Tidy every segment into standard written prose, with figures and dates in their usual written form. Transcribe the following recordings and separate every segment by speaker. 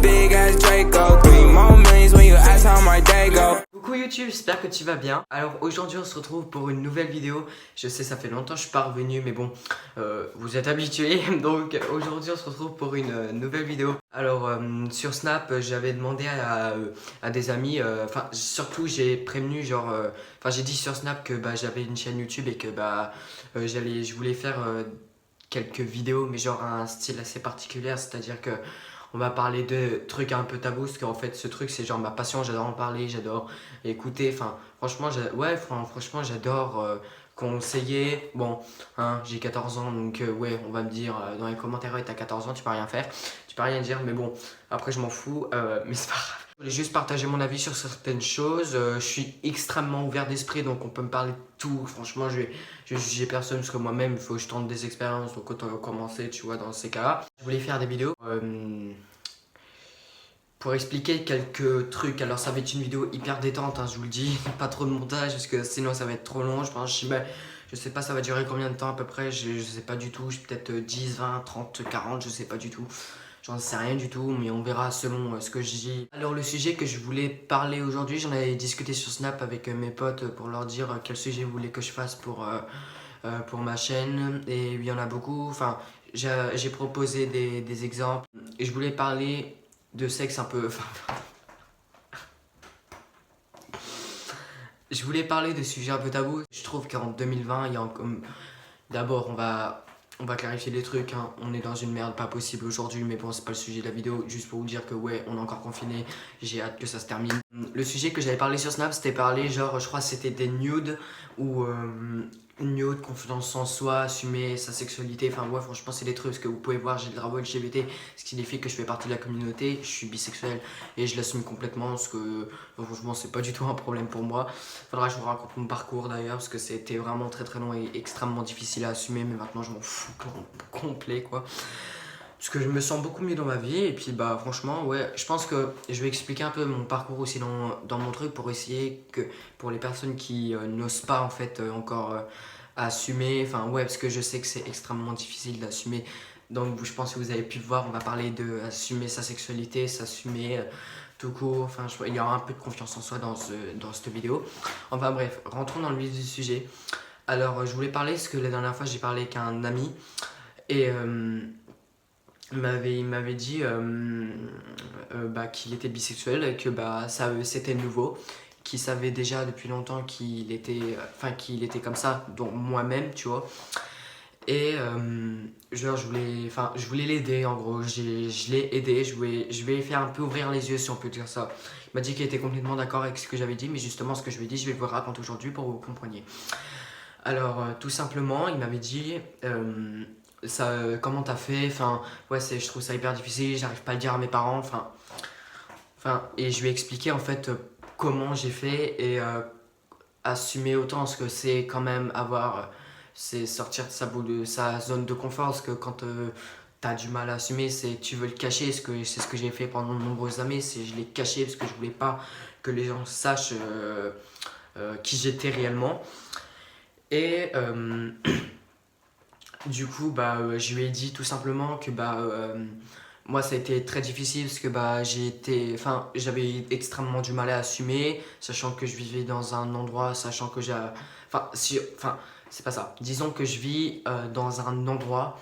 Speaker 1: big ass Draco. 3 more millions when you ask how my day go.
Speaker 2: Coucou YouTube, j'espère que tu vas bien. Alors aujourd'hui on se retrouve pour une nouvelle vidéo. Je sais ça fait longtemps que je suis pas revenu mais bon, vous êtes habitués. Donc aujourd'hui on se retrouve pour une nouvelle vidéo. Alors sur Snap j'avais demandé à des amis, enfin surtout j'ai prévenu genre, enfin j'ai dit sur Snap que j'avais une chaîne YouTube et que je voulais faire quelques vidéos mais genre un style assez particulier, c'est-à-dire que on va parler de trucs un peu tabous, parce qu'en fait ce truc c'est genre ma passion, j'adore en parler, j'adore écouter, enfin franchement franchement j'adore conseiller. Bon hein, j'ai 14 ans donc ouais on va me dire dans les commentaires ouais, t'as 14 ans tu peux rien faire, tu peux rien dire, mais bon après je m'en fous, mais c'est pas grave. Je voulais juste partager mon avis sur certaines choses. Je suis extrêmement ouvert d'esprit donc on peut me parler de tout. Franchement je vais juger personne parce que moi-même il faut que je tente des expériences, donc autant commencer tu vois dans ces cas-là. Je voulais faire des vidéos pour expliquer quelques trucs. Alors ça va être une vidéo hyper détente hein, je vous le dis, pas trop de montage parce que sinon ça va être trop long. Je pense, je sais pas ça va durer combien de temps à peu près, je sais pas du tout, peut-être 10, 20, 30, 40, je sais pas du tout. J'en sais rien du tout, mais on verra selon ce que je dis. Alors le sujet que je voulais parler aujourd'hui, j'en avais discuté sur Snap avec mes potes pour leur dire quel sujet ils voulaient que je fasse pour ma chaîne. Et il y en a beaucoup, enfin j'ai proposé des exemples. Et je voulais parler de sexe un peu... Je voulais parler de sujets un peu tabous. Je trouve qu'en 2020, il y a comme... D'abord, on va clarifier les trucs, hein. On est dans une merde pas possible aujourd'hui, mais bon, c'est pas le sujet de la vidéo. Juste pour vous dire que ouais, on est encore confiné, j'ai hâte que ça se termine. Le sujet que j'avais parlé sur Snap, c'était parler genre, je crois que c'était des nudes ou nude, confiance en soi, assumer sa sexualité. Enfin ouais, franchement c'est des trucs que vous pouvez voir, j'ai le drapeau LGBT, ce qui signifie que je fais partie de la communauté, je suis bisexuel et je l'assume complètement parce que franchement c'est pas du tout un problème pour moi. Faudra que je vous raconte mon parcours d'ailleurs parce que c'était vraiment très long et extrêmement difficile à assumer, mais maintenant je m'en fous complet quoi. Parce que je me sens beaucoup mieux dans ma vie et puis franchement ouais, je pense que je vais expliquer un peu mon parcours aussi dans mon truc pour essayer que pour les personnes qui n'osent pas en fait encore assumer, enfin ouais, parce que je sais que c'est extrêmement difficile d'assumer. Donc je pense que vous avez pu voir, on va parler de assumer sa sexualité, s'assumer tout court, enfin il y aura un peu de confiance en soi dans cette vidéo. Enfin bref, rentrons dans le vif du sujet. Alors je voulais parler parce que la dernière fois j'ai parlé avec un ami et il m'avait dit qu'il était bisexuel et que c'était nouveau, qu'il savait déjà depuis longtemps qu'il était comme ça, dont moi-même, tu vois. Et genre je voulais l'aider en gros, je l'ai aidé, je vais faire un peu ouvrir les yeux si on peut dire ça. Il m'a dit qu'il était complètement d'accord avec ce que j'avais dit, mais justement ce que je lui ai dit, je vais vous raconter aujourd'hui pour que vous compreniez. Alors tout simplement, il m'avait dit... comment t'as fait, enfin ouais je trouve ça hyper difficile, j'arrive pas à le dire à mes parents, et je lui ai expliqué en fait comment j'ai fait et assumer autant ce que c'est quand même c'est sortir de sa zone de confort, parce que quand t'as du mal à assumer, tu veux le cacher, c'est ce que j'ai fait pendant de nombreuses années, je l'ai caché parce que je voulais pas que les gens sachent qui j'étais réellement. Et du coup, je lui ai dit tout simplement que moi ça a été très difficile parce que j'avais extrêmement du mal à assumer, sachant que je vivais dans un endroit, sachant que c'est pas ça. Disons que je vis dans un endroit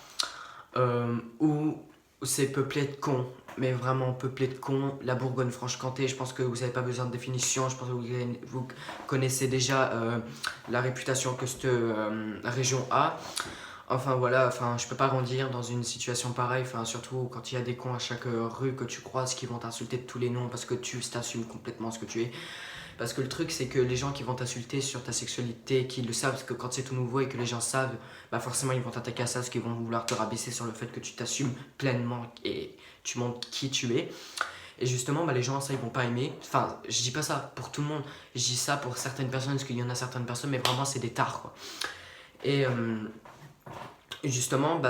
Speaker 2: où c'est peuplé de cons, mais vraiment peuplé de cons. La Bourgogne-Franche-Comté, je pense que vous n'avez pas besoin de définition, je pense que vous connaissez déjà la réputation que cette région a. Enfin voilà, je peux pas grandir dans une situation pareille, surtout quand il y a des cons à chaque rue que tu croises qui vont t'insulter de tous les noms parce que tu t'assumes complètement ce que tu es. Parce que le truc c'est que les gens qui vont t'insulter sur ta sexualité, qui le savent, parce que quand c'est tout nouveau et que les gens savent, forcément ils vont t'attaquer à ça, parce qu'ils vont vouloir te rabaisser sur le fait que tu t'assumes pleinement et tu montres qui tu es. Et justement les gens ça ils vont pas aimer, je dis pas ça pour tout le monde, je dis ça pour certaines personnes parce qu'il y en a certaines personnes, mais vraiment c'est des tares quoi. Et justement,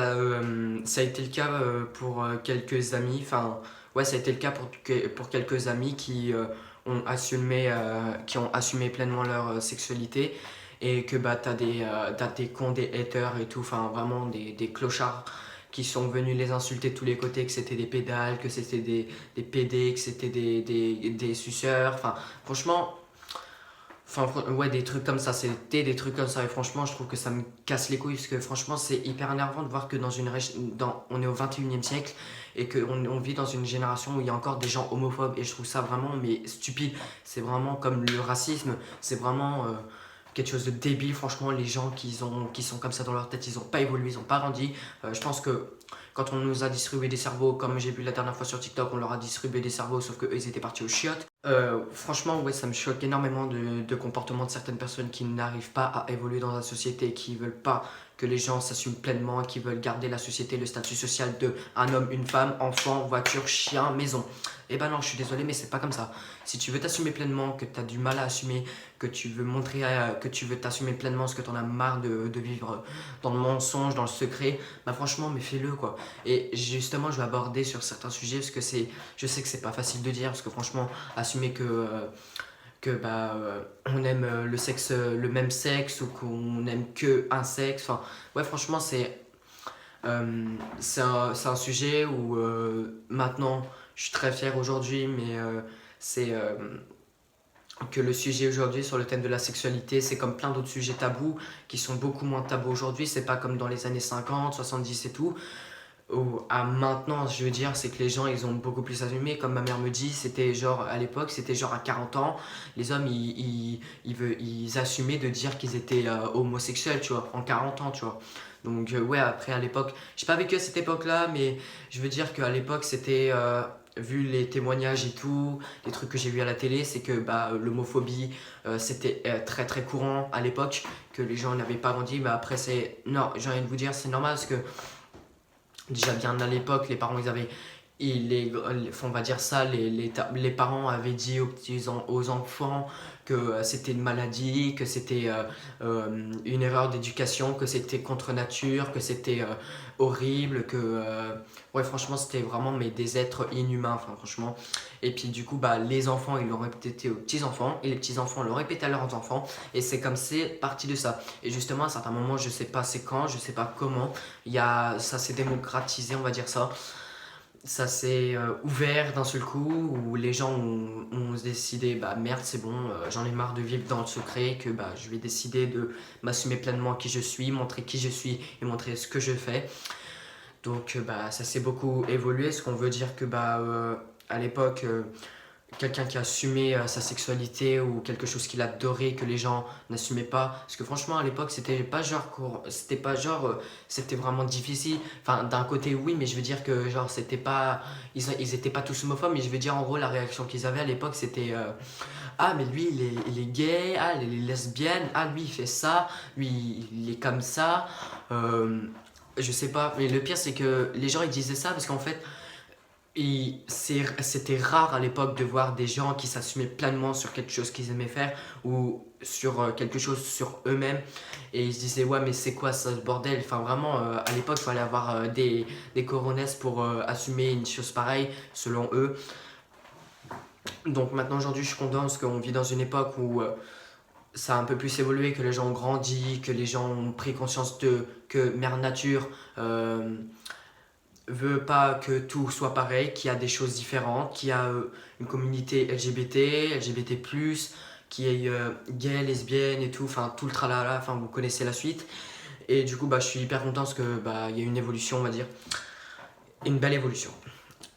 Speaker 2: ça a été le cas pour quelques amis, ça a été le cas pour quelques amis qui ont assumé pleinement leur sexualité, et que t'as des cons, des haters et tout, vraiment des clochards qui sont venus les insulter de tous les côtés, que c'était des pédales, que c'était des PD, que c'était des suceurs, enfin franchement... Enfin, ouais, des trucs comme ça, c'était des trucs comme ça. Et franchement, je trouve que ça me casse les couilles parce que franchement, c'est hyper énervant de voir que on est au 21e siècle et qu'on vit dans une génération où il y a encore des gens homophobes. Et je trouve ça vraiment mais stupide. C'est vraiment comme le racisme, c'est vraiment quelque chose de débile. Franchement, les gens qui sont comme ça dans leur tête, ils n'ont pas évolué, ils n'ont pas grandi. Je pense que quand on nous a distribué des cerveaux, comme j'ai vu la dernière fois sur TikTok, on leur a distribué des cerveaux, sauf qu'eux, ils étaient partis aux chiottes. Franchement, ouais, ça me choque énormément de comportements de certaines personnes qui n'arrivent pas à évoluer dans la société, qui veulent pas que les gens s'assument pleinement, qui veulent garder la société, le statut social de un homme, une femme, enfant, voiture, chien, maison. Eh ben non, je suis désolé, mais c'est pas comme ça. Si tu veux t'assumer pleinement, que tu as du mal à assumer, que tu veux montrer, que tu veux t'assumer pleinement, parce que tu en as marre de vivre dans le mensonge, dans le secret, bah franchement, mais fais-le quoi. Et justement, je vais aborder sur certains sujets, parce que je sais que c'est pas facile de dire, parce que franchement, assumer on aime le même sexe ou qu'on n'aime que un sexe, enfin ouais franchement c'est un sujet où maintenant je suis très fier aujourd'hui, mais c'est que le sujet aujourd'hui sur le thème de la sexualité, c'est comme plein d'autres sujets tabous qui sont beaucoup moins tabous aujourd'hui. C'est pas comme dans les années 50, 70 et tout, à maintenant, je veux dire, c'est que les gens, ils ont beaucoup plus assumé. Comme ma mère me dit, c'était genre, à l'époque, c'était genre à 40 ans, les hommes, ils assumaient de dire qu'ils étaient homosexuels, tu vois, en 40 ans, tu vois. Donc, ouais, après, à l'époque, j'ai pas vécu à cette époque-là, mais je veux dire qu'à l'époque, c'était, vu les témoignages et tout, les trucs que j'ai vus à la télé, c'est que l'homophobie, c'était très très courant à l'époque, que les gens n'avaient pas grandi. Mais après, non, j'ai envie de vous dire, c'est normal parce que déjà bien à l'époque, les parents, on va dire ça, les parents avaient dit aux enfants que c'était une maladie, que c'était une erreur d'éducation, que c'était contre nature, que c'était horrible, que ouais franchement c'était vraiment mais des êtres inhumains, enfin franchement. Et puis du coup les enfants ils l'ont répété aux petits enfants et les petits enfants l'ont répété à leurs enfants, et c'est comme c'est parti de ça. Et justement à un certain moment, je sais pas c'est quand, je sais pas comment, ça s'est démocratisé, on va dire ça s'est ouvert d'un seul coup, où les gens ont décidé merde c'est bon, j'en ai marre de vivre dans le secret, que je vais décider de m'assumer pleinement qui je suis, montrer qui je suis et montrer ce que je fais. Donc ça s'est beaucoup évolué, ce qu'on veut dire que à l'époque quelqu'un qui assumait sa sexualité ou quelque chose qu'il adorait que les gens n'assumaient pas, parce que franchement à l'époque c'était pas genre c'était vraiment difficile, enfin d'un côté oui, mais je veux dire que genre c'était pas ils étaient pas tous homophobes, mais je veux dire en gros la réaction qu'ils avaient à l'époque c'était ah mais lui il est gay, ah il est lesbienne, ah lui il fait ça, lui il est comme ça, je sais pas, mais le pire c'est que les gens ils disaient ça parce qu'en fait c'était rare à l'époque de voir des gens qui s'assumaient pleinement sur quelque chose qu'ils aimaient faire ou sur quelque chose sur eux-mêmes, et ils se disaient ouais mais c'est quoi ça ce bordel, enfin vraiment à l'époque il fallait avoir des coronesses pour assumer une chose pareille selon eux. Donc maintenant aujourd'hui je suis content parce qu'on vit dans une époque où ça a un peu plus évolué, que les gens ont grandi, que les gens ont pris conscience que Mère Nature veut pas que tout soit pareil, qu'il y a des choses différentes, qu'il y a une communauté LGBT+, qui est gay, lesbienne et tout, enfin tout le tralala, enfin vous connaissez la suite. Et du coup je suis hyper content parce que il y a une évolution, on va dire, une belle évolution.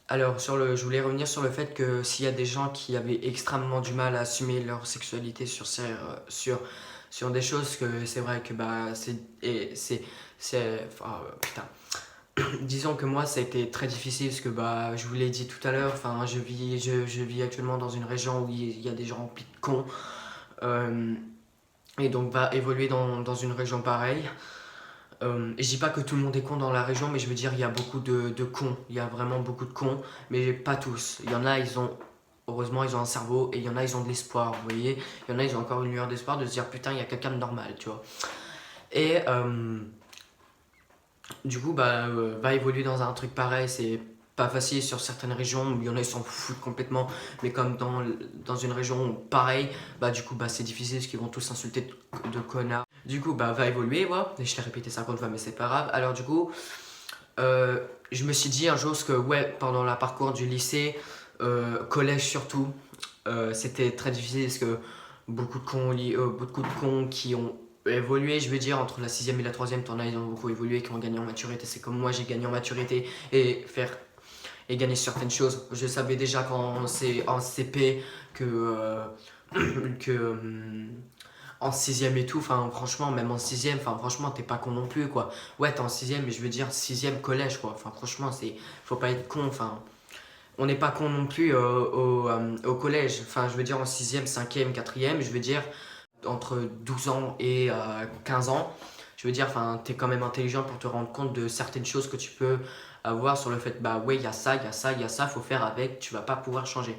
Speaker 2: Alors je voulais revenir sur le fait que s'il y a des gens qui avaient extrêmement du mal à assumer leur sexualité sur des choses, que c'est vrai que putain. Disons que moi ça a été très difficile parce que je vous l'ai dit tout à l'heure, enfin je vis actuellement dans une région où il y a des gens remplis de cons, et donc évoluer dans une région pareille, et je dis pas que tout le monde est con dans la région, mais je veux dire il y a beaucoup de cons, il y a vraiment beaucoup de cons, mais pas tous. Il y en a heureusement ils ont un cerveau, et il y en a ils ont de l'espoir, vous voyez, il y en a ils ont encore une lueur d'espoir de se dire putain il y a quelqu'un de normal, tu vois. Et du coup va évoluer dans un truc pareil, c'est pas facile sur certaines régions où il y en a ils s'en foutent complètement, mais comme dans une région pareille, du coup c'est difficile parce qu'ils vont tous insulter de connards. Du coup va évoluer, voilà. Et je l'ai répété 50 fois mais c'est pas grave. Alors du coup Je me suis dit un jour que ouais, pendant la parcours du lycée, collège surtout, c'était très difficile parce que beaucoup de cons qui ont évolué, je veux dire, entre la 6ème et la 3ème, t'en as, ils ont beaucoup évolué, qui ont gagné en maturité. C'est comme moi, j'ai gagné en maturité et gagner certaines choses. Je savais déjà quand c'est en CP que en 6ème et tout, enfin franchement, même en 6ème, enfin franchement, t'es pas con non plus quoi. Ouais, t'es en 6ème, mais je veux dire 6ème collège quoi. Enfin franchement, faut pas être con, enfin on n'est pas con non plus au collège. Enfin, je veux dire en 6ème, 5ème, 4ème, je veux dire entre 12 ans et 15 ans. Je veux dire, enfin, t'es quand même intelligent pour te rendre compte de certaines choses que tu peux avoir sur le fait, bah ouais, il y a ça, il y a ça, il y a ça, faut faire avec, tu vas pas pouvoir changer.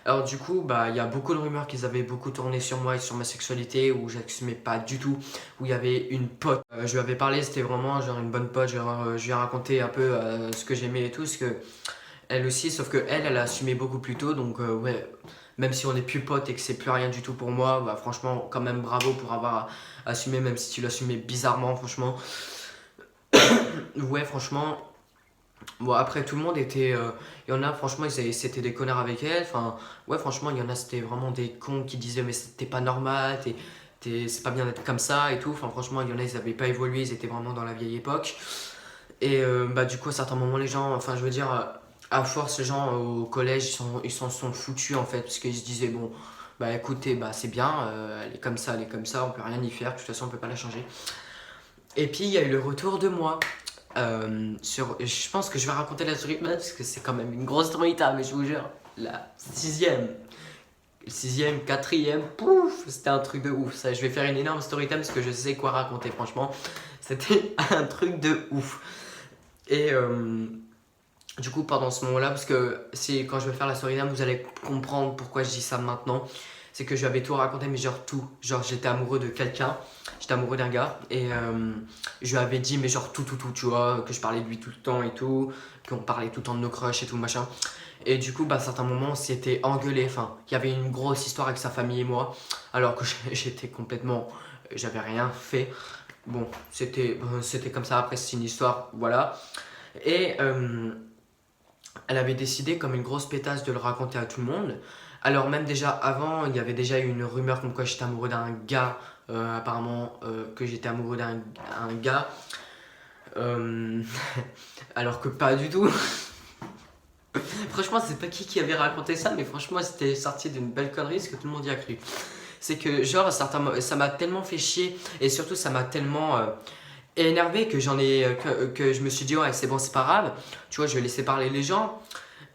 Speaker 2: Alors du coup, bah il y a beaucoup de rumeurs qui avaient beaucoup tourné sur moi et sur ma sexualité où j'assumais pas du tout, où il y avait une pote. Je lui avais parlé, c'était vraiment genre une bonne pote, je lui ai raconté un peu ce que j'aimais et tout, ce que elle aussi, sauf que elle assumait beaucoup plus tôt, donc ouais, même si on n'est plus potes et que c'est plus rien du tout pour moi, bah franchement, quand même bravo pour avoir assumé, même si tu l'assumais bizarrement, franchement. Ouais, franchement, bon après tout le monde était, il y en a franchement, c'était des connards avec elle, enfin, ouais, franchement, il y en a, c'était vraiment des cons qui disaient, mais c'était pas normal, c'est pas bien d'être comme ça et tout, enfin franchement, il y en a, ils avaient pas évolué, ils étaient vraiment dans la vieille époque. Et bah du coup à certains moments les gens, enfin je veux dire, à force les gens au collège ils s'en sont foutus en fait parce qu'ils se disaient bon bah écoutez bah c'est bien, elle est comme ça, on peut rien y faire, de toute façon on peut pas la changer. Et puis il y a eu le retour de moi. Je pense que je vais raconter la story maintenant parce que c'est quand même une grosse story time, mais je vous jure, la 6ème, 4ème, pouf, c'était un truc de ouf. Ça, je vais faire une énorme story time parce que je sais quoi raconter, franchement. C'était un truc de ouf. Et du coup, pendant ce moment-là, parce que quand je vais faire la story time, vous allez comprendre pourquoi je dis ça maintenant. C'est que je lui avais tout raconté, mais genre tout. Genre, j'étais amoureux de quelqu'un, j'étais amoureux d'un gars, et je lui avais dit, mais genre tout, tu vois, que je parlais de lui tout le temps et tout, qu'on parlait tout le temps de nos crushs et tout, machin. Et du coup, bah, à certains moments, on s'était engueulé. Enfin, il y avait une grosse histoire avec sa famille et moi, alors que j'étais complètement. J'avais rien fait. Bon, c'était comme ça. Après, c'est une histoire, voilà. Et elle avait décidé, comme une grosse pétasse, de le raconter à tout le monde. Alors, même déjà avant, il y avait déjà eu une rumeur comme quoi j'étais amoureux d'un gars. Apparemment, que j'étais amoureux d'un gars. Alors que pas du tout. Franchement, c'est pas qui avait raconté ça, mais franchement, c'était sorti d'une belle connerie, ce que tout le monde y a cru. C'est que, genre, ça m'a tellement fait chier, et surtout, ça m'a tellement énervé que que je me suis dit, ouais, c'est bon, c'est pas grave, tu vois, je vais laisser parler les gens.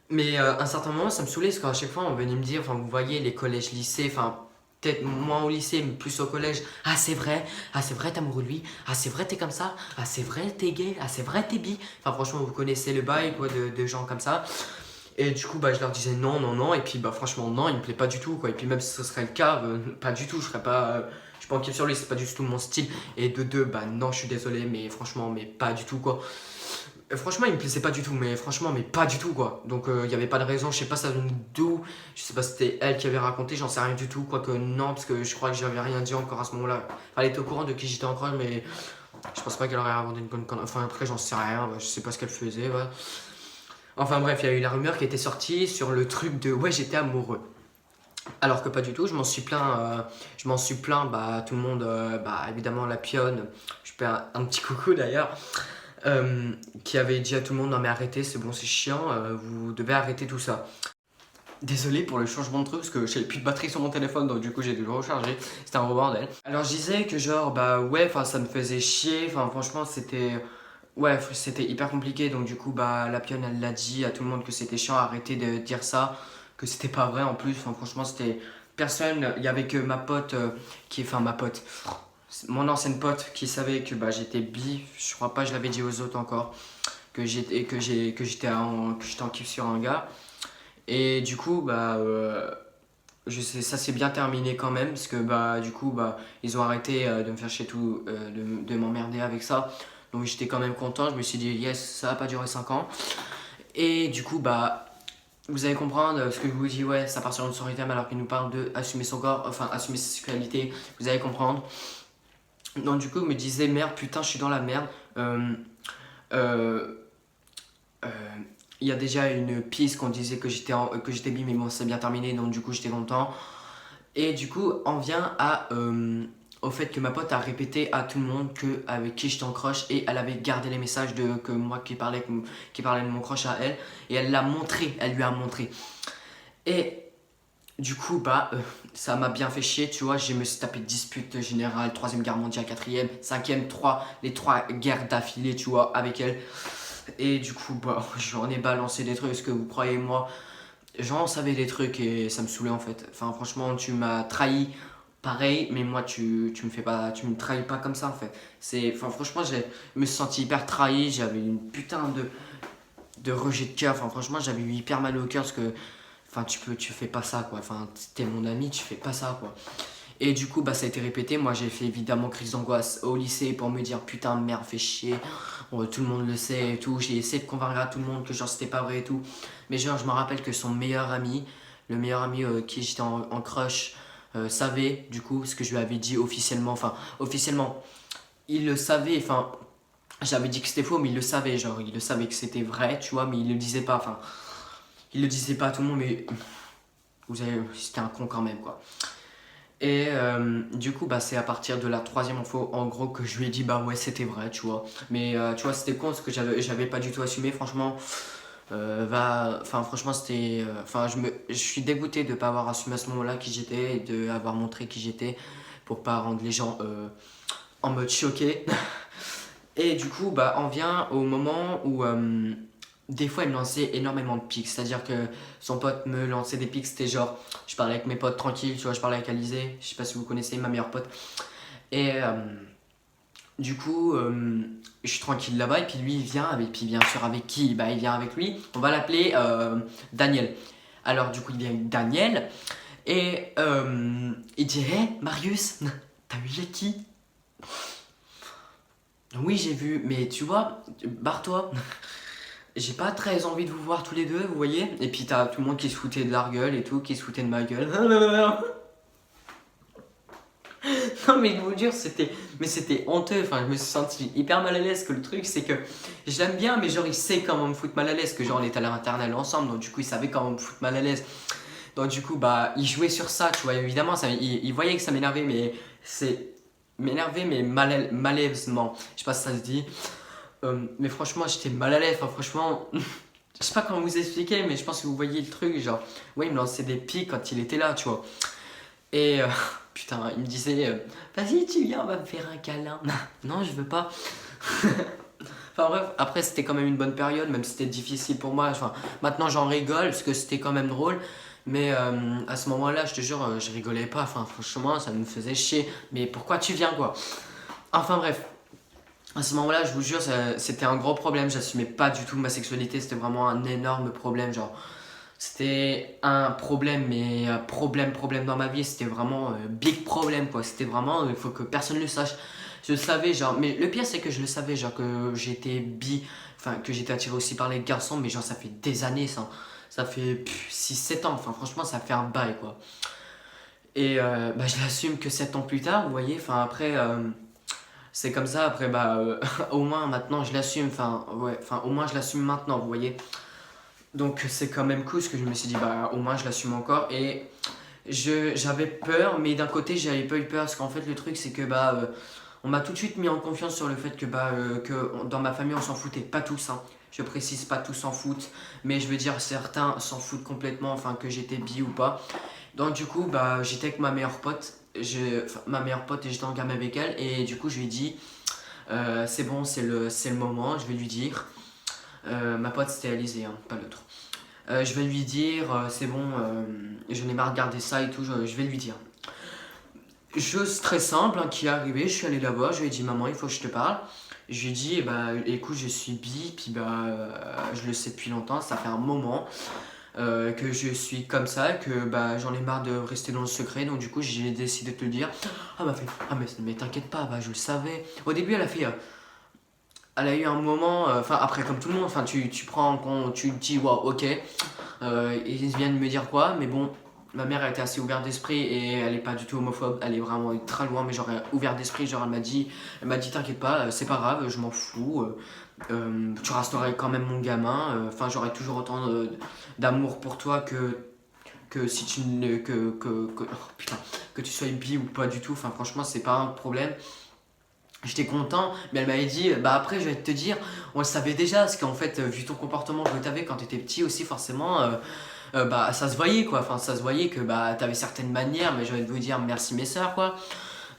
Speaker 2: Mais à un certain moment, ça me saoulait, parce qu'à chaque fois, on venait me dire, enfin, vous voyez, les collèges, lycées, enfin, peut-être moins au lycée, mais plus au collège. Ah, c'est vrai, t'es amoureux de lui. Ah, c'est vrai, t'es comme ça. Ah, c'est vrai, t'es gay. Ah, c'est vrai, t'es bi. Enfin, franchement, vous connaissez le bail, quoi, de gens comme ça. Et du coup, bah, je leur disais non. Et puis, bah, franchement, non, il me plaît pas du tout, quoi. Et puis, même si ce serait le cas, pas du tout. Je serais pas. Je suis pas en kiff sur lui, c'est pas du tout mon style. Et de deux, bah, non, je suis désolé, mais franchement, mais pas du tout, quoi. Franchement, il me plaisait pas du tout, mais franchement, mais pas du tout, quoi. Donc, il y avait pas de raison, je sais pas ça vient d'où. Je sais pas si c'était elle qui avait raconté, j'en sais rien du tout. Quoique, non, parce que je crois que j'avais rien dit encore à ce moment-là. Enfin, elle était au courant de qui j'étais encore, mais je pense pas qu'elle aurait inventé une bonne connerie. Enfin, après, j'en sais rien, je sais pas ce qu'elle faisait, ouais. Enfin bref, il y a eu la rumeur qui était sortie sur le truc de ouais, j'étais amoureux. Alors que pas du tout, je m'en suis plaint, bah tout le monde, bah évidemment la pionne, je fais un petit coucou d'ailleurs, qui avait dit à tout le monde non mais arrêtez, c'est bon, c'est chiant, vous devez arrêter tout ça. Désolé pour le changement de truc parce que j'avais plus de batterie sur mon téléphone donc du coup j'ai dû le recharger, c'était un gros bordel. Alors je disais que genre bah ouais, enfin ça me faisait chier, enfin franchement c'était hyper compliqué donc du coup bah la pionne elle l'a dit à tout le monde que c'était chiant, arrêtez de dire ça, que c'était pas vrai en plus, enfin franchement c'était personne, il y avait que ma pote ma pote, mon ancienne pote qui savait que bah j'étais bi, je crois pas que je l'avais dit aux autres encore, que j'étais en kiff sur un gars. Et du coup, bah, ça s'est bien terminé quand même, parce que bah, du coup, bah, ils ont arrêté de me faire chier tout, de m'emmerder avec ça. Donc j'étais quand même content, je me suis dit, yes, ça va pas durer 5 ans. Et du coup, bah, vous allez comprendre ce que je vous dis, ouais, ça part sur une story time alors qu'il nous parle de assumer son corps, enfin, assumer sa sexualité, vous allez comprendre. Donc du coup, je me disais, merde, putain, je suis dans la merde. il y a déjà une piste qu'on disait que j'étais bi, mais bon, c'est bien terminé, donc du coup, j'étais content. Et du coup, on vient au fait que ma pote a répété à tout le monde avec qui j'étais en crush et elle avait gardé les messages que moi qui parlais de mon crush à elle et elle lui a montré. Et du coup, ça m'a bien fait chier, tu vois. Je me suis tapé dispute générale, 3ème guerre mondiale, 4ème, 5ème, les 3 guerres d'affilée, tu vois, avec elle. Et du coup, j'en ai balancé des trucs, est-ce que vous croyez, moi, j'en savais des trucs et ça me saoulait en fait. Enfin, franchement, tu m'as trahi, pareil, mais moi, tu me trahis pas comme ça en fait. Enfin, franchement, je me suis senti hyper trahi, j'avais une putain de rejet de cœur. Enfin, franchement, j'avais eu hyper mal au cœur parce que, enfin, tu fais pas ça quoi. Enfin, t'es mon ami, tu fais pas ça quoi. Et du coup, ça a été répété. Moi, j'ai fait évidemment crise d'angoisse au lycée pour me dire putain, merde, fais chier. Tout le monde le sait et tout. J'ai essayé de convaincre à tout le monde que genre c'était pas vrai et tout. Mais genre, je me rappelle que son meilleur ami, le meilleur ami qui j'étais en crush, savait du coup ce que je lui avais dit officiellement. Enfin, officiellement, il le savait. Enfin, j'avais dit que c'était faux, mais il le savait. Genre, il le savait que c'était vrai, tu vois, mais il le disait pas. Enfin, il le disait pas à tout le monde, mais c'était un con quand même, quoi. Et du coup, c'est à partir de la 3ème info, en gros, que je lui ai dit, ouais, c'était vrai, tu vois. Mais tu vois, c'était con parce que j'avais pas du tout assumé, franchement. Franchement, c'était. Je suis dégoûté de pas avoir assumé à ce moment-là qui j'étais et de avoir montré qui j'étais pour pas rendre les gens en mode choqué. Et du coup, on vient au moment où des fois il me lançait énormément de pics. C'est-à-dire que son pote me lançait des pics, c'était genre, je parlais avec mes potes tranquilles, tu vois, je parlais avec Alizé, je sais pas si vous connaissez, ma meilleure pote. Et du coup, je suis tranquille là-bas et puis lui il vient, puis bien sûr avec qui? Il vient avec lui, on va l'appeler Daniel. Alors du coup il vient avec Daniel et il dit hey, Marius, t'as vu Jackie? Oui, j'ai vu, mais tu vois, barre-toi. J'ai pas très envie de vous voir tous les deux, vous voyez. Et puis t'as tout le monde qui se foutait de leur gueule et tout, qui se foutait de ma gueule. Non mais je vous jure, c'était honteux. Enfin, je me suis senti hyper mal à l'aise. Que le truc, c'est que je l'aime bien, mais genre il sait comment me foutre mal à l'aise. Que genre on est à la maternelle ensemble, donc du coup il savait comment me foutre mal à l'aise. Donc du coup il jouait sur ça, tu vois. Évidemment, il voyait que ça m'énervait, mais malaisement. Je sais pas si ça se dit. Mais franchement, j'étais mal à l'aise. Enfin, franchement, je sais pas comment vous expliquer, mais je pense que vous voyez le truc. Genre, ouais, il me lançait des pics quand il était là, tu vois. Et putain, il me disait vas-y, tu viens, on va me faire un câlin. Non, je veux pas. Enfin bref, après c'était quand même une bonne période, même si c'était difficile pour moi. Enfin, maintenant j'en rigole parce que c'était quand même drôle. Mais à ce moment-là, je te jure, je rigolais pas. Enfin, franchement, ça me faisait chier. Mais pourquoi tu viens, quoi? Enfin bref. À ce moment-là, je vous jure, c'était un gros problème. J'assumais pas du tout ma sexualité. C'était vraiment un énorme problème. Genre, c'était un problème, mais problème dans ma vie. C'était vraiment big problème, quoi. C'était vraiment, il faut que personne le sache. Je le savais, genre, mais le pire, c'est que je le savais, genre, que j'étais bi, enfin, que j'étais attiré aussi par les garçons, mais genre, ça fait des années, ça. Ça fait 6-7 ans. Enfin, franchement, ça fait un bail, quoi. Et je l'assume que 7 ans plus tard, vous voyez. Enfin, après. C'est comme ça, après, au moins maintenant je l'assume, au moins je l'assume maintenant, vous voyez. Donc c'est quand même cool, ce que je me suis dit, au moins je l'assume encore. Et j'avais peur, mais d'un côté j'avais pas eu peur, parce qu'en fait le truc c'est que, on m'a tout de suite mis en confiance sur le fait que dans ma famille on s'en foutait, pas tous, hein. Je précise, pas tous s'en foutent, mais je veux dire certains s'en foutent complètement, enfin que j'étais bi ou pas. Donc du coup, j'étais avec ma meilleure pote. Ma meilleure pote et j'étais en gamme avec elle et du coup je lui ai dit c'est bon, c'est le moment, je vais lui dire ma pote c'était Alizée, hein, pas l'autre. Je vais lui dire c'est bon, j'en ai marre de garder ça et tout, je vais lui dire. Chose très simple qui est arrivée, je suis allé la voir, je lui ai dit maman il faut que je te parle. Je lui ai dit écoute je suis bi, puis je le sais depuis longtemps, ça fait un moment. Que je suis comme ça, que j'en ai marre de rester dans le secret, donc du coup j'ai décidé de te le dire. Mais t'inquiète pas, je le savais. Au début elle a eu un moment, après comme tout le monde, tu prends tu te dis wow ok, ils viennent de me dire quoi, mais bon, ma mère elle était assez ouverte d'esprit et elle est pas du tout homophobe, elle est vraiment très loin, mais genre ouverte d'esprit, genre elle m'a dit t'inquiète pas, c'est pas grave, je m'en fous, tu resterais quand même mon gamin, enfin j'aurais toujours autant d'amour pour toi que si tu ne oh, putain, que tu sois bi ou pas du tout, enfin franchement c'est pas un problème. J'étais content, mais elle m'avait dit, bah après je vais te dire, on le savait déjà, parce qu'en fait, vu ton comportement que t'avais quand t'étais petit aussi, forcément, bah ça se voyait quoi, enfin ça se voyait que bah t'avais certaines manières, mais j'ai envie de vous dire merci mes sœurs quoi,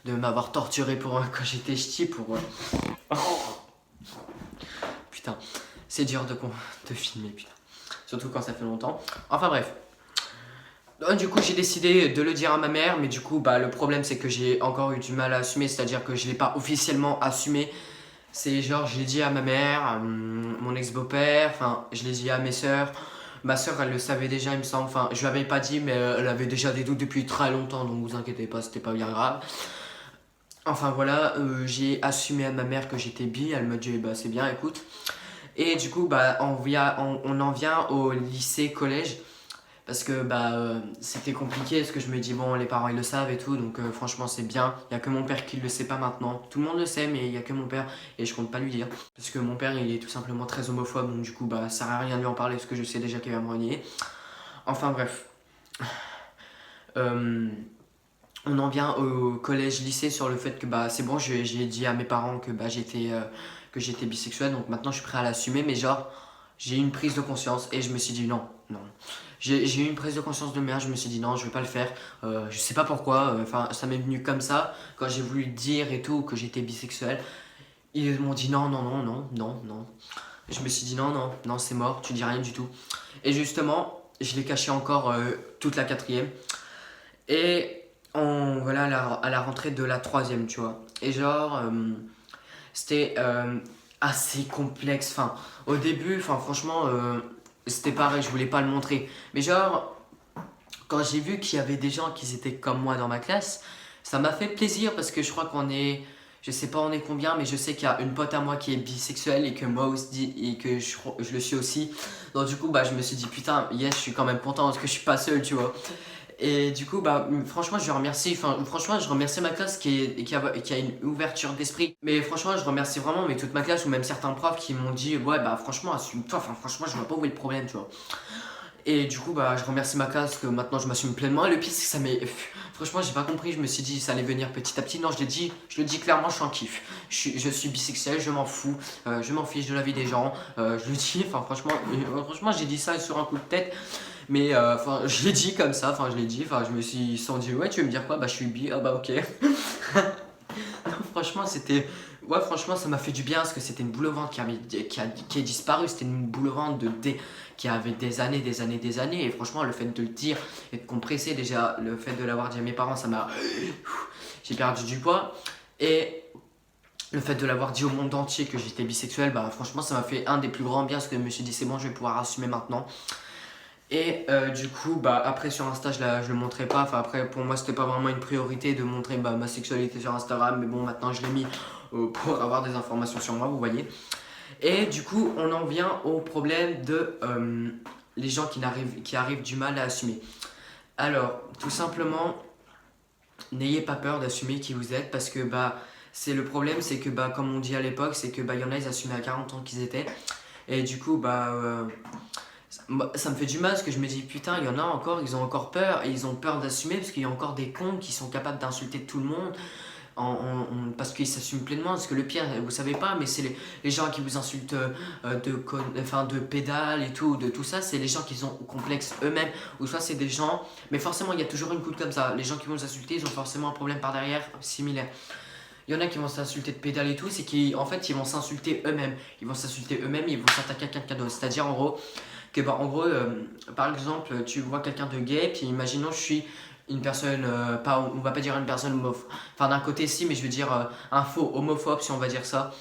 Speaker 2: de m'avoir torturé pour quand j'étais ch'ti pour... Putain, c'est dur de filmer, putain, surtout quand ça fait longtemps. Enfin bref. Du coup j'ai décidé de le dire à ma mère, mais du coup bah, le problème c'est que j'ai encore eu du mal à assumer, c'est à dire que je l'ai pas officiellement assumé. C'est genre je l'ai dit à ma mère, à mon ex-beau-père, enfin je l'ai dit à mes soeurs. Ma soeur elle le savait déjà il me semble, enfin je lui avais pas dit mais elle avait déjà des doutes depuis très longtemps, donc vous inquiétez pas, c'était pas bien grave. Enfin voilà, j'ai assumé à ma mère que j'étais bi, elle m'a dit bah c'est bien écoute. Et du coup bah on en vient au lycée, collège. Parce que bah, c'était compliqué, parce que je me dis bon les parents ils le savent et tout, donc franchement c'est bien. Il n'y a que mon père qui le sait pas maintenant. Tout le monde le sait mais il n'y a que mon père et je compte pas lui dire. Parce que mon père il est tout simplement très homophobe, donc du coup bah ça sert à rien de lui en parler parce que je sais déjà qu'il va me renier. Enfin bref. On en vient au collège lycée sur le fait que bah c'est bon, j'ai dit à mes parents que bah j'étais bisexuel, donc maintenant je suis prêt à l'assumer, mais genre j'ai eu une prise de conscience et je me suis dit non. J'ai eu une prise de conscience de merde, je me suis dit non, je vais pas le faire. Je sais pas pourquoi, enfin ça m'est venu comme ça. Quand j'ai voulu dire et tout que j'étais bisexuel, ils m'ont dit non, non, non, non, non, non. Je me suis dit non, non, non, c'est mort, tu dis rien du tout. Et justement, je l'ai caché encore toute la quatrième. Et voilà, à la rentrée de la troisième, tu vois. Et genre, c'était assez complexe. Enfin, au début, enfin franchement... c'était pareil, je voulais pas le montrer. Mais genre, quand j'ai vu qu'il y avait des gens qui étaient comme moi dans ma classe, ça m'a fait plaisir parce que je crois qu'on est, je sais pas on est combien, mais je sais qu'il y a une pote à moi qui est bisexuelle et que moi aussi, et que je le suis aussi. Donc du coup, bah je me suis dit putain, yes, je suis quand même content parce que je suis pas seul, tu vois. Et du coup, bah, franchement, je remercie, enfin, franchement, je remercie ma classe qui a une ouverture d'esprit. Mais franchement, je remercie vraiment mais toute ma classe ou même certains profs qui m'ont dit, ouais, bah, franchement, assume-toi, enfin, franchement, je vois pas où est le problème, tu vois. Et du coup, bah, je remercie ma classe que maintenant je m'assume pleinement. Et le pire, c'est que ça m'est. Franchement, j'ai pas compris. Je me suis dit, ça allait venir petit à petit. Non, je le dis clairement, je suis en kiff. Je suis bisexuel, je m'en fous. Je m'en fiche de la vie des gens. Je le dis, enfin, franchement, j'ai dit ça sur un coup de tête. Mais enfin, je l'ai dit comme ça, enfin, je l'ai dit. Enfin, je me suis senti, ouais, tu veux me dire quoi? Bah, je suis bi. Ah, bah, ok. Non, franchement, c'était. Ouais, franchement, ça m'a fait du bien parce que c'était une boule au ventre qui est disparue. C'était une boule au ventre qui avait des années, des années, des années. Et franchement, le fait de le dire et de compresser, déjà, le fait de l'avoir dit à mes parents, ça m'a. J'ai perdu du poids. Et le fait de l'avoir dit au monde entier que j'étais bisexuel, bah, franchement, ça m'a fait un des plus grands biens parce que je me suis dit, c'est bon, je vais pouvoir assumer maintenant. Et du coup, bah, après sur Insta, je le montrais pas. Enfin, après, pour moi, c'était pas vraiment une priorité de montrer bah, ma sexualité sur Instagram. Mais bon, maintenant, je l'ai mis pour avoir des informations sur moi, vous voyez. Et du coup, on en vient au problème de les gens qui arrivent du mal à assumer. Alors, tout simplement, n'ayez pas peur d'assumer qui vous êtes parce que bah, c'est le problème, c'est que bah, comme on dit à l'époque, c'est que bah, y en a, ils assumaient à 40 ans qu'ils étaient. Et du coup, bah... ça me fait du mal parce que je me dis putain, il y en a encore, ils ont encore peur et ils ont peur d'assumer parce qu'il y a encore des cons qui sont capables d'insulter tout le monde parce qu'ils s'assument pleinement. Parce que le pire, vous savez pas, mais c'est les gens qui vous insultent de pédales et tout, de tout ça, c'est les gens qui sont complexes eux-mêmes. Ou soit c'est des gens, mais forcément il y a toujours une couche comme ça. Les gens qui vont vous insulter, ils ont forcément un problème par derrière similaire. Il y en a qui vont s'insulter de pédale et tout, c'est qu'en fait ils vont s'insulter eux-mêmes. Ils vont s'insulter eux-mêmes, ils vont s'attaquer à quelqu'un d'autre. C'est-à-dire en gros, que bah, en gros, par exemple, tu vois quelqu'un de gay, puis imaginons je suis une personne, on va pas dire une personne homophobe, enfin d'un côté si, mais je veux dire un faux homophobe si on va dire ça,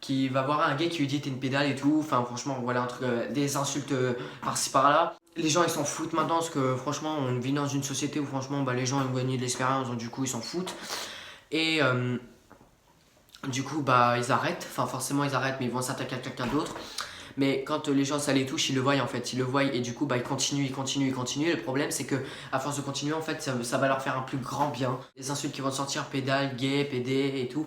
Speaker 2: qui va voir un gay qui lui dit t'es une pédale et tout, enfin franchement voilà, des insultes par-ci par-là. Les gens ils s'en foutent maintenant parce que franchement on vit dans une société où franchement bah, les gens ont gagné de l'expérience, donc du coup ils s'en foutent. Et du coup bah ils arrêtent, enfin forcément ils arrêtent mais ils vont s'attaquer à quelqu'un d'autre. Mais quand les gens ça les touche, ils le voient en fait, ils le voient et du coup bah ils continuent, ils continuent, ils continuent. Le problème c'est que à force de continuer en fait ça va leur faire un plus grand bien. Les insultes qui vont sortir, pédale, gay, pédé et tout,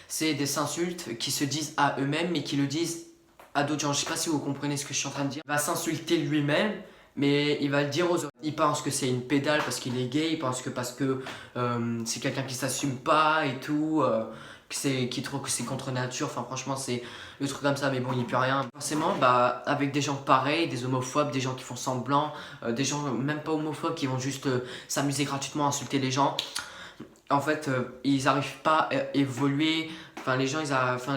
Speaker 2: c'est des insultes qui se disent à eux-mêmes mais qui le disent à d'autres gens. Je sais pas si vous comprenez ce que je suis en train de dire. Il va s'insulter lui-même mais il va le dire aux autres. Il pense que c'est une pédale parce qu'il est gay, il pense que parce que c'est quelqu'un qui s'assume pas et tout, qui trouve que c'est contre nature. Enfin franchement c'est le truc comme ça, mais bon il n'y peut rien. Forcément bah avec des gens pareils, des homophobes, des gens qui font semblant, des gens même pas homophobes qui vont juste s'amuser gratuitement à insulter les gens. En fait, ils n'arrivent pas à évoluer. Enfin,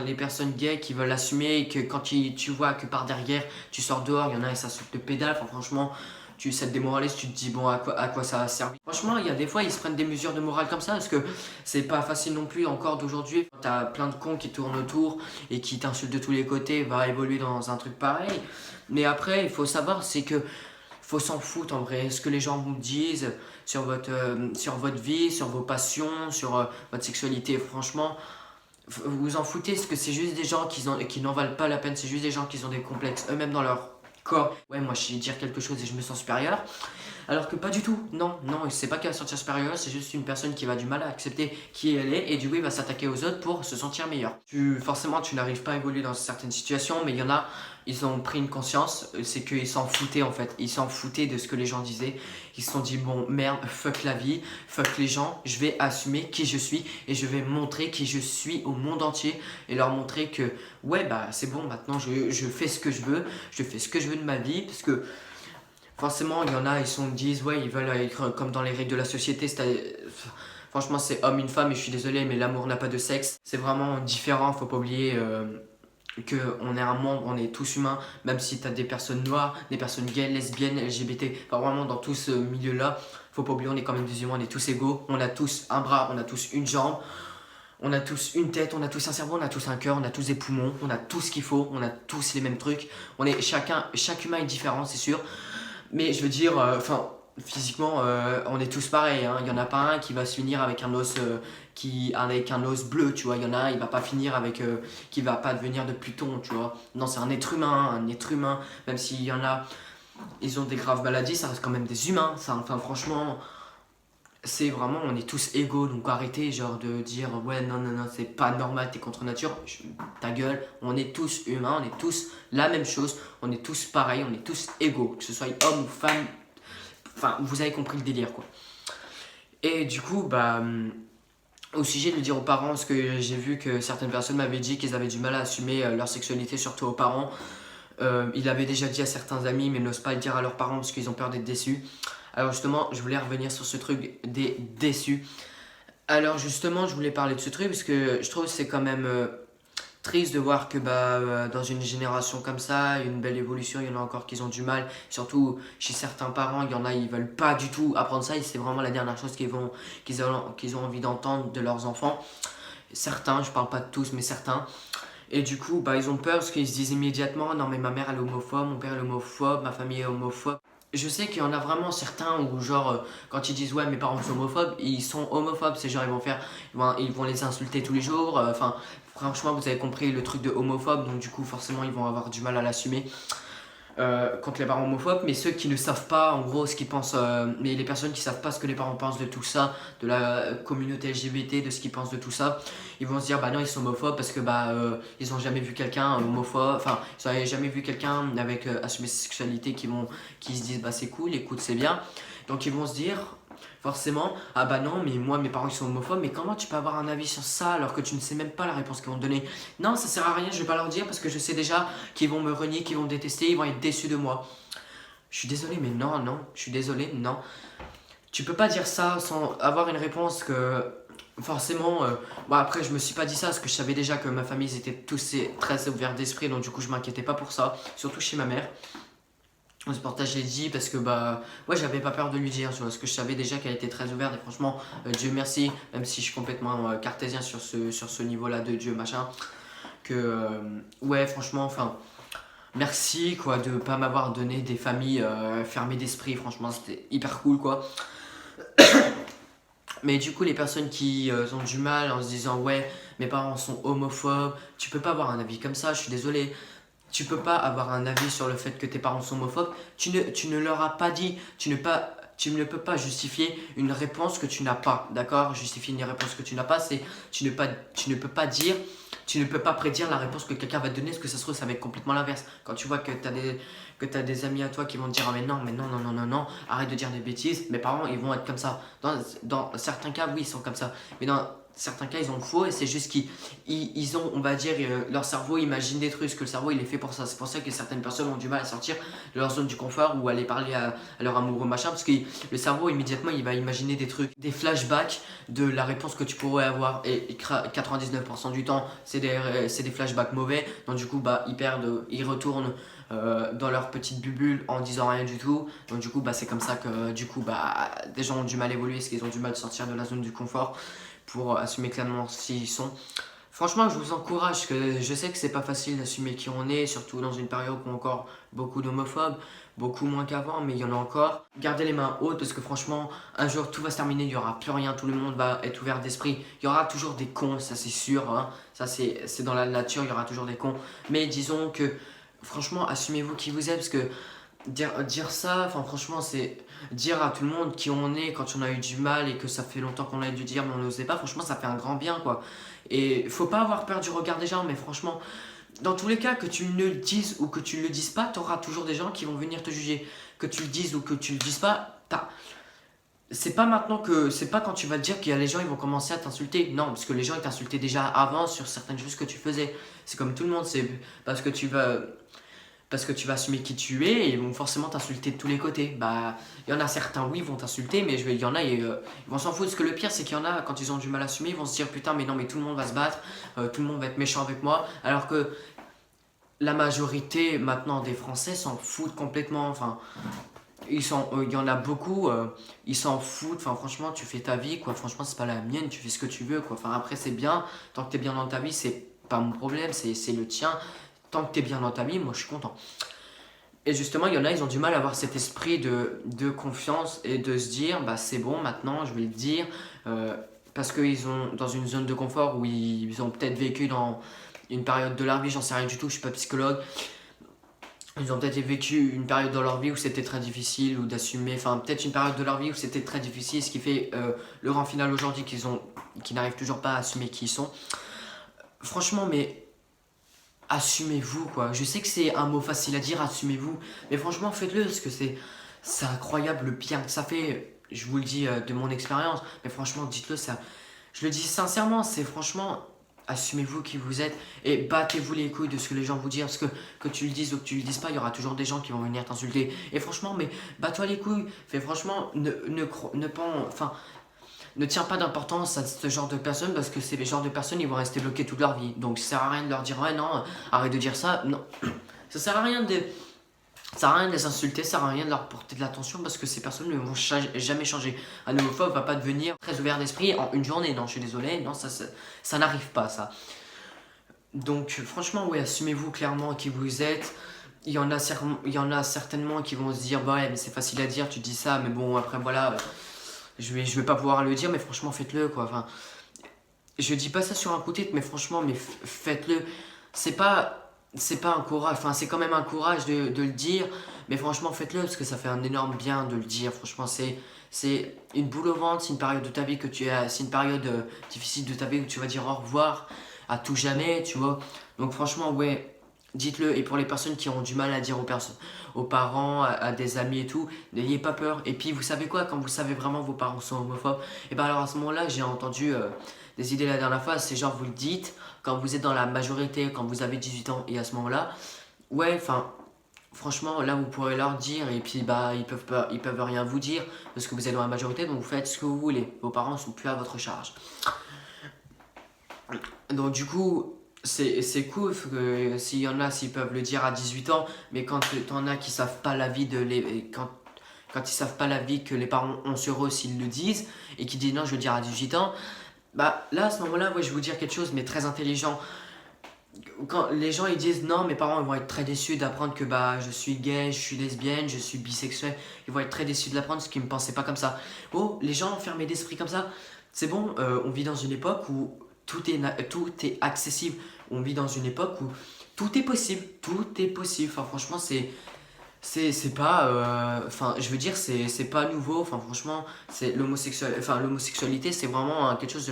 Speaker 2: les personnes gays qui veulent assumer et que quand tu vois que par derrière, tu sors dehors, il y en a et ça saute de pédale. Enfin, franchement, ça te démoralise, tu te dis bon, à quoi ça va servir. Franchement, il y a des fois, ils se prennent des mesures de morale comme ça parce que c'est pas facile non plus encore d'aujourd'hui. T'as plein de cons qui tournent autour et qui t'insultent de tous les côtés, va évoluer dans un truc pareil. Mais après, il faut savoir, c'est que faut s'en foutre en vrai. Ce que les gens vous disent sur votre vie, sur vos passions, sur votre sexualité, franchement, vous vous en foutez parce que c'est juste des gens qui n'en valent pas la peine. C'est juste des gens qui ont des complexes eux-mêmes dans leur corps. Ouais, moi je sais dire quelque chose et je me sens supérieur. Alors que pas du tout, non, c'est pas qu'elle va se sentir supérieure, c'est juste une personne qui va du mal à accepter qui elle est et du coup il va s'attaquer aux autres pour se sentir meilleur. Forcément tu n'arrives pas à évoluer dans certaines situations, mais il y en a, ils ont pris une conscience, c'est qu'ils s'en foutaient en fait, ils s'en foutaient de ce que les gens disaient, ils se sont dit bon merde, fuck la vie, fuck les gens, je vais assumer qui je suis et je vais montrer qui je suis au monde entier et leur montrer que ouais bah c'est bon maintenant je fais ce que je veux, je fais ce que je veux de ma vie parce que forcément, il y en a, ils disent, ouais, ils veulent être comme dans les règles de la société. Franchement, c'est homme, une femme, et je suis désolé, mais l'amour n'a pas de sexe. C'est vraiment différent, faut pas oublier qu'on est un monde, on est tous humains, même si t'as des personnes noires, des personnes gays, lesbiennes, LGBT, enfin vraiment dans tout ce milieu-là, faut pas oublier, on est quand même des humains, on est tous égaux, on a tous un bras, on a tous une jambe, on a tous une tête, on a tous un cerveau, on a tous un cœur, on a tous des poumons, on a tout ce qu'il faut, on a tous les mêmes trucs. Chaque humain est différent, c'est sûr. Mais je veux dire, physiquement, on est tous pareils. Hein. Il n'y en a pas un qui va se finir avec un os, avec un os bleu, tu vois. Il y en a, il va pas finir avec, qui va pas devenir de Pluton, tu vois. Non, c'est un être humain, même s'il y en a, ils ont des graves maladies, ça reste quand même des humains. Ça, enfin, franchement, c'est vraiment, on est tous égaux, donc arrêtez genre de dire ouais non c'est pas normal, t'es contre nature, ta gueule, on est tous humains, on est tous la même chose, on est tous pareils, on est tous égaux, que ce soit homme ou femme, enfin vous avez compris le délire quoi. Et du coup bah au sujet de le dire aux parents, parce que j'ai vu que certaines personnes m'avaient dit qu'ils avaient du mal à assumer leur sexualité, surtout aux parents. Il avait déjà dit à certains amis mais n'osent pas le dire à leurs parents parce qu'ils ont peur d'être déçus. Alors justement, je voulais revenir sur ce truc des déçus. Alors justement, je voulais parler de ce truc parce que je trouve que c'est quand même triste de voir que dans une génération comme ça, une belle évolution, il y en a encore qui ont du mal. Surtout chez certains parents, il y en a, ils veulent pas du tout apprendre ça et c'est vraiment la dernière chose qu'ils ont envie d'entendre de leurs enfants. Certains, je parle pas de tous, mais certains. Et du coup, ils ont peur parce qu'ils se disent immédiatement non mais ma mère elle est homophobe, mon père est homophobe, ma famille est homophobe. Je sais qu'il y en a vraiment certains où genre quand ils disent ouais mes parents sont homophobes, ils sont homophobes, c'est genre ils vont les insulter tous les jours, enfin franchement vous avez compris le truc de homophobe donc du coup forcément ils vont avoir du mal à l'assumer contre les parents homophobes, mais ceux qui ne savent pas en gros ce qu'ils pensent, mais les personnes qui savent pas ce que les parents pensent de tout ça, de la communauté LGBT, de ce qu'ils pensent de tout ça, ils vont se dire bah non ils sont homophobes parce que ils ont jamais vu quelqu'un homophobe, enfin ils n'ont jamais vu quelqu'un avec assumé sa sexualité qui se disent bah c'est cool, écoute c'est bien, donc ils vont se dire forcément ah bah non mais moi mes parents ils sont homophobes, mais comment tu peux avoir un avis sur ça alors que tu ne sais même pas la réponse qu'ils vont te donner. Non ça sert à rien, je vais pas leur dire parce que je sais déjà qu'ils vont me renier, qu'ils vont me détester, ils vont être déçus de moi. Je suis désolé mais non, je suis désolé, non. Tu peux pas dire ça sans avoir une réponse que forcément après je me suis pas dit ça parce que je savais déjà que ma famille ils étaient tous très ouverts d'esprit, donc du coup je m'inquiétais pas pour ça, surtout chez ma mère. On se partage les dit parce que ouais j'avais pas peur de lui dire, tu vois, parce que je savais déjà qu'elle était très ouverte et franchement Dieu merci, même si je suis complètement cartésien sur ce niveau là de Dieu machin, que ouais franchement enfin merci quoi de pas m'avoir donné des familles fermées d'esprit, franchement c'était hyper cool quoi. Mais du coup les personnes qui ont du mal en se disant ouais mes parents sont homophobes, tu peux pas avoir un avis comme ça, je suis désolé. tu peux pas avoir un avis sur le fait que tes parents sont homophobes. Tu ne leur as pas dit, tu ne peux pas justifier une réponse que tu n'as pas, d'accord? Justifier une réponse que tu n'as pas, c'est tu ne peux pas dire, tu ne peux pas prédire la réponse que quelqu'un va te donner, parce que ça se trouve, ça va être complètement l'inverse. Quand tu vois que tu as des amis à toi qui vont te dire ah, mais non, arrête de dire des bêtises, mes parents ils vont être comme ça. Dans certains cas, oui, ils sont comme ça, mais dans certains cas, ils ont le faux et c'est juste qu'ils ont, on va dire, leur cerveau imagine des trucs, que le cerveau il est fait pour ça. C'est pour ça que certaines personnes ont du mal à sortir de leur zone du confort ou aller parler à leur amoureux machin, parce que le cerveau immédiatement il va imaginer des trucs, des flashbacks de la réponse que tu pourrais avoir, et 99% du temps c'est des flashbacks mauvais, donc du coup bah ils retournent dans leur petite bulle en disant rien du tout, donc du coup bah c'est comme ça que du coup bah des gens ont du mal à évoluer parce qu'ils ont du mal à sortir de la zone du confort pour assumer clairement s'ils sont. Franchement, je vous encourage, que je sais que c'est pas facile d'assumer qui on est, surtout dans une période où encore beaucoup d'homophobes, beaucoup moins qu'avant, mais il y en a encore. Gardez les mains hautes parce que franchement, un jour tout va se terminer, il n'y aura plus rien, tout le monde va être ouvert d'esprit. Il y aura toujours des cons, ça c'est sûr, hein. Ça c'est dans la nature, il y aura toujours des cons. Mais disons que franchement, assumez-vous qui vous êtes, parce que dire ça, enfin franchement, c'est dire à tout le monde qui on est quand on a eu du mal et que ça fait longtemps qu'on a dû dire mais on n'osait pas, franchement ça fait un grand bien quoi. Et faut pas avoir peur du regard des gens, mais franchement, dans tous les cas, que tu ne le dises ou que tu ne le dises pas, tu auras toujours des gens qui vont venir te juger. Que tu le dises ou que tu le dises pas, c'est pas maintenant que, c'est pas quand tu vas te dire qu'il y a les gens ils vont commencer à t'insulter. Non, parce que les gens ils t'insultaient déjà avant sur certaines choses que tu faisais. C'est comme tout le monde, c'est parce que tu vas assumer qui tu es et ils vont forcément t'insulter de tous les côtés. Bah, il y en a certains, oui, vont t'insulter, mais il y en a, ils vont s'en foutre. Parce que le pire, c'est qu'il y en a, quand ils ont du mal à assumer, ils vont se dire putain, mais non, mais tout le monde va se battre, tout le monde va être méchant avec moi. Alors que la majorité maintenant des Français s'en foutent complètement. Enfin, il y en a beaucoup, ils s'en foutent. Enfin, franchement, tu fais ta vie, quoi. Franchement, c'est pas la mienne, tu fais ce que tu veux, quoi. Enfin, après, c'est bien, tant que t'es bien dans ta vie, c'est pas mon problème, c'est le tien. Tant que t'es bien dans ta vie, moi je suis content. Et justement, il y en a, ils ont du mal à avoir cet esprit de confiance et de se dire, bah c'est bon, maintenant je vais le dire. Parce qu'ils sont dans une zone de confort où ils ont peut-être vécu dans une période de leur vie, j'en sais rien du tout, je suis pas psychologue. Ils ont peut-être vécu une période dans leur vie où c'était très difficile, ou d'assumer, enfin peut-être une période de leur vie où c'était très difficile, ce qui fait le rang final aujourd'hui qu'ils n'arrivent toujours pas à assumer qui ils sont. Franchement, mais assumez-vous quoi. Je sais que c'est un mot facile à dire, assumez-vous, mais franchement faites-le parce que c'est incroyable le bien que ça fait. Je vous le dis de mon expérience, mais franchement dites-le, ça. Je le dis sincèrement, c'est franchement assumez-vous qui vous êtes et battez-vous les couilles de ce que les gens vous disent, parce que tu le dises ou que tu le dises pas, il y aura toujours des gens qui vont venir t'insulter. Et franchement, mais bats-toi les couilles. Fais franchement ne pas enfin ne tiens pas d'importance à ce genre de personnes, parce que c'est les genres de personnes, ils vont rester bloqués toute leur vie. Donc ça sert à rien de leur dire ouais non, arrête de dire ça. Non, ça sert à rien de les insulter, ça sert à rien de leur porter de l'attention, parce que ces personnes ne vont jamais changer. Un homophobe va pas devenir très ouvert d'esprit en une journée. Non, je suis désolé, non, ça n'arrive pas ça. Donc franchement, ouais, assumez-vous clairement qui vous êtes. Il y en a certainement qui vont se dire bah ouais mais c'est facile à dire, tu dis ça, mais bon après voilà. Je vais pas pouvoir le dire, mais franchement, faites-le, quoi. Enfin, je dis pas ça sur un coup de tête, mais franchement, mais faites-le. C'est pas un courage, enfin, c'est quand même un courage de le dire, mais franchement, faites-le, parce que ça fait un énorme bien de le dire. Franchement, c'est une boule au ventre, c'est une période de ta vie c'est une période difficile de ta vie où tu vas dire au revoir à tout jamais, tu vois. Donc, franchement, ouais. Dites-le, et pour les personnes qui ont du mal à dire aux parents, à des amis et tout, n'ayez pas peur. Et puis vous savez quoi, quand vous savez vraiment vos parents sont homophobes, et ben alors à ce moment-là, j'ai entendu des idées la dernière fois, c'est genre vous le dites quand vous êtes dans la majorité, quand vous avez 18 ans, et à ce moment-là, ouais, enfin, franchement, là vous pourrez leur dire, et puis bah ils peuvent rien vous dire, parce que vous êtes dans la majorité, donc vous faites ce que vous voulez. Vos parents sont plus à votre charge. Donc du coup, c'est cool que s'il y en a, s'ils peuvent le dire à 18 ans, mais quand t'en as qui savent pas la vie quand ils savent pas la vie que les parents ont sur eux s'ils le disent, et qui disent non je veux le dire à 18 ans, bah là à ce moment-là, ouais, je vais vous dire quelque chose mais très intelligent. Quand les gens ils disent non, mes parents ils vont être très déçus d'apprendre que bah je suis gay, je suis lesbienne, je suis bisexuel, ils vont être très déçus de l'apprendre parce qu'ils me pensaient pas comme ça. Oh, les gens fermés d'esprit comme ça, c'est bon, on vit dans une époque où tout est accessible. On vit dans une époque où tout est possible, tout est possible. Enfin, franchement, c'est pas enfin je veux dire c'est pas nouveau, enfin franchement c'est l'homosexualité c'est vraiment quelque chose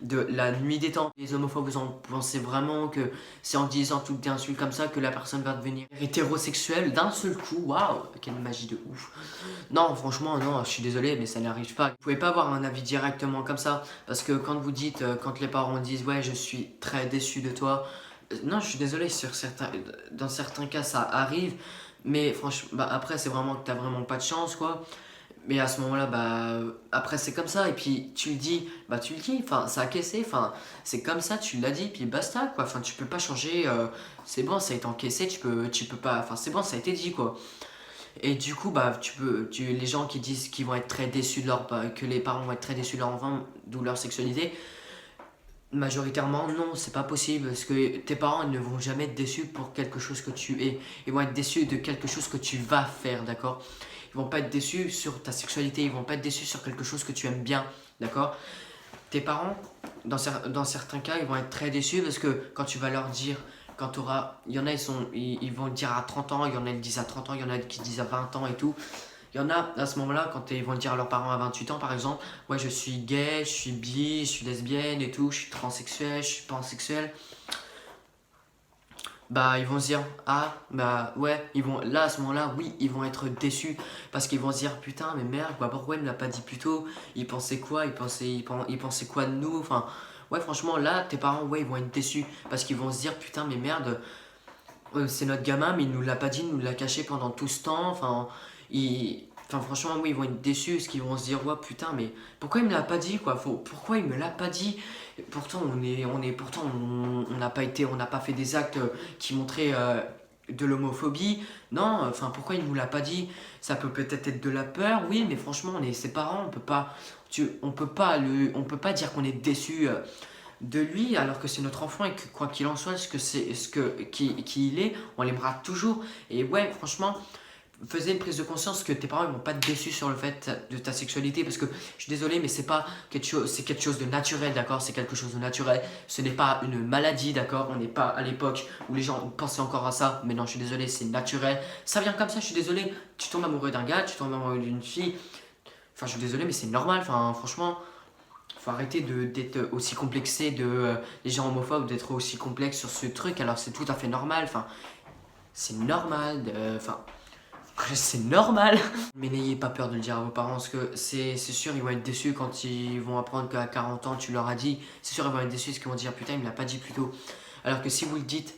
Speaker 2: de la nuit des temps. Les homophobes vous en pensez vraiment que c'est en disant toutes des insultes comme ça que la personne va devenir hétérosexuelle d'un seul coup? Waouh, quelle magie de ouf. Non, franchement, non, je suis désolé, mais ça n'arrive pas. Vous pouvez pas avoir un avis directement comme ça, parce que quand vous dites, quand les parents disent, ouais, je suis très déçu de toi, non, je suis désolé, dans certains cas, ça arrive, mais franchement, bah, après, c'est vraiment que t'as vraiment pas de chance, quoi. Mais à ce moment-là, bah, après, c'est comme ça, et puis tu le dis, bah, tu le dis, enfin, ça a caissé, enfin, c'est comme ça, tu l'as dit, puis basta, quoi. Enfin, tu peux pas changer, c'est bon, ça a été encaissé, tu peux pas, enfin, c'est bon, ça a été dit, quoi. Et du coup, bah, les gens qui disent qu'ils vont être très déçus que les parents vont être très déçus de leur enfant, d'où leur sexualité, majoritairement, non, c'est pas possible. Parce que tes parents ne vont jamais être déçus pour quelque chose que tu es. Ils vont être déçus de quelque chose que tu vas faire, d'accord? Ils vont pas être déçus sur ta sexualité, ils vont pas être déçus sur quelque chose que tu aimes bien, d'accord? Tes parents, dans certains cas, ils vont être très déçus parce que quand tu vas leur dire, quand tu auras. Il y en a, ils vont le dire à 30 ans, il y en a qui disent à 30 ans, il y en a qui disent à 20 ans et tout. Il y en a à ce moment-là, quand ils vont le dire à leurs parents à 28 ans, par exemple, ouais, je suis gay, je suis bi, je suis lesbienne et tout, je suis transsexuel, je suis pansexuel. Bah, ils vont se dire, ah, bah, ouais, là, à ce moment-là, oui, ils vont être déçus parce qu'ils vont se dire, putain, mais merde, quoi, pourquoi il me l'a pas dit plus tôt? Il pensait quoi? Il pensait quoi de nous? Enfin, ouais, franchement, là, tes parents, ouais, ils vont être déçus parce qu'ils vont se dire, putain, mais merde, c'est notre gamin, mais il nous l'a pas dit, il nous l'a caché pendant tout ce temps. Enfin, franchement, oui, ils vont être déçus parce qu'ils vont se dire, ouais, putain, mais pourquoi il me l'a pas dit, quoi? Pourquoi il me l'a pas dit? Pourtant, on n'a pas fait des actes qui montraient de l'homophobie. Non, enfin, pourquoi il nous l'a pas dit? Ça peut-être être de la peur, oui, mais franchement, on est ses parents, on peut pas dire qu'on est déçu de lui alors que c'est notre enfant et que quoi qu'il en soit, qui il est, on l'aimera toujours. Et ouais, franchement, faisais une prise de conscience que tes parents ils vont pas être déçus sur le fait de ta sexualité parce que je suis désolé mais c'est quelque chose de naturel, d'accord? C'est quelque chose de naturel, ce n'est pas une maladie, d'accord? On n'est pas à l'époque où les gens pensaient encore à ça, mais non, je suis désolé, c'est naturel, ça vient comme ça, je suis désolé. Tu tombes amoureux d'un gars, tu tombes amoureux d'une fille, enfin je suis désolé mais c'est normal, enfin franchement faut arrêter d'être aussi complexé les gens homophobes, d'être aussi complexes sur ce truc alors c'est tout à fait normal, enfin c'est normal, enfin c'est normal. Mais n'ayez pas peur de le dire à vos parents parce que c'est sûr ils vont être déçus quand ils vont apprendre qu'à 40 ans tu leur as dit. C'est sûr ils vont être déçus parce qu'ils vont dire putain il me l'a pas dit plus tôt. Alors que si vous le dites,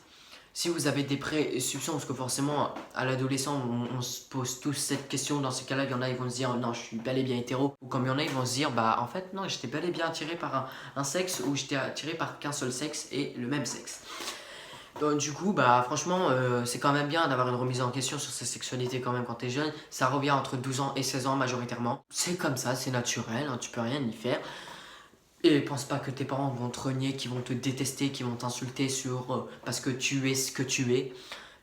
Speaker 2: si vous avez des présomptions, parce que forcément à l'adolescent on se pose tous cette question, dans ces cas-là il y en a ils vont se dire non je suis bel et bien hétéro. Ou comme il y en a ils vont se dire bah en fait non j'étais bel et bien attiré par un sexe ou j'étais attiré par qu'un seul sexe et le même sexe. Donc, du coup, bah franchement, c'est quand même bien d'avoir une remise en question sur sa sexualité quand même quand t'es jeune. Ça revient entre 12 ans et 16 ans majoritairement. C'est comme ça, c'est naturel, hein, tu peux rien y faire. Et pense pas que tes parents vont te renier, qu'ils vont te détester, qu'ils vont t'insulter parce que tu es ce que tu es.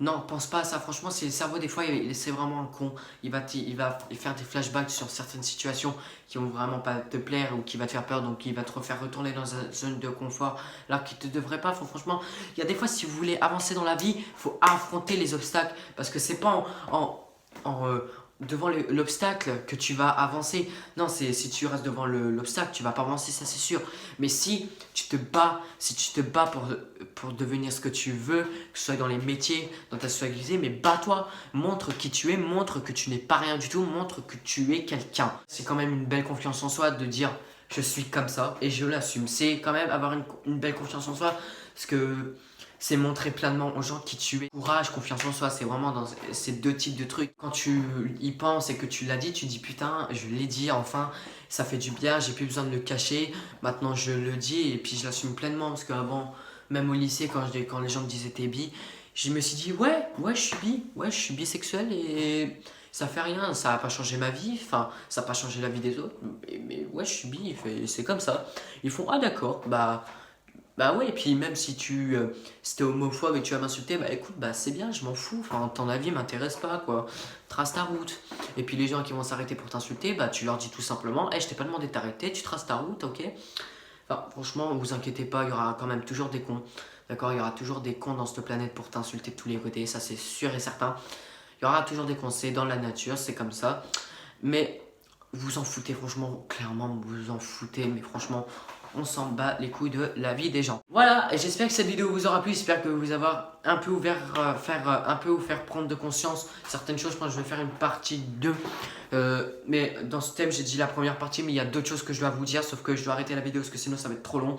Speaker 2: Non, pense pas à ça. Franchement, c'est le cerveau, des fois, c'est vraiment un con. Il va faire des flashbacks sur certaines situations qui vont vraiment pas te plaire ou qui va te faire peur. Donc, il va te refaire retourner dans une zone de confort alors qu'il te devrait pas. Franchement, il y a des fois, si vous voulez avancer dans la vie, il faut affronter les obstacles. Parce que c'est pas devant l'obstacle que tu vas avancer. Non, c'est si tu restes devant l'obstacle, tu vas pas avancer, ça c'est sûr. Mais si tu te bats pour devenir ce que tu veux, que ce soit dans les métiers, dans ta sexualité, mais bats-toi, montre qui tu es, montre que tu n'es pas rien du tout, montre que tu es quelqu'un. C'est quand même une belle confiance en soi de dire je suis comme ça et je l'assume. C'est quand même avoir une belle confiance en soi parce que c'est montrer pleinement aux gens qui tu es. Courage, confiance en soi, c'est vraiment dans ces deux types de trucs. Quand tu y penses et que tu l'as dit, tu dis putain, je l'ai dit, enfin, ça fait du bien, j'ai plus besoin de le cacher. Maintenant, je le dis et puis je l'assume pleinement parce qu'avant, même au lycée, quand les gens me disaient t'es bi, je me suis dit ouais, je suis bisexuel et ça fait rien, ça a pas changé ma vie, enfin, ça a pas changé la vie des autres, mais ouais, je suis bi, c'est comme ça. Ils font ah d'accord, bah ouais, et puis même si t'es homophobe et tu vas m'insulter, bah écoute, bah c'est bien, je m'en fous, enfin ton avis m'intéresse pas quoi, trace ta route. Et puis les gens qui vont s'arrêter pour t'insulter, bah tu leur dis tout simplement, je t'ai pas demandé de t'arrêter, tu traces ta route, ok? Enfin franchement, vous inquiétez pas, il y aura quand même toujours des cons. D'accord, il y aura toujours des cons dans cette planète pour t'insulter de tous les côtés, ça c'est sûr et certain. Il y aura toujours des cons, c'est dans la nature, c'est comme ça. Mais vous en foutez, franchement, clairement, vous en foutez, mais franchement, on s'en bat les couilles de la vie des gens. Voilà, et j'espère que cette vidéo vous aura plu, j'espère que vous avoir un peu ouvert, vous faire prendre de conscience certaines choses. Je pense que je vais faire une partie 2. Mais dans ce thème, j'ai dit la première partie, mais il y a d'autres choses que je dois vous dire, sauf que je dois arrêter la vidéo parce que sinon ça va être trop long.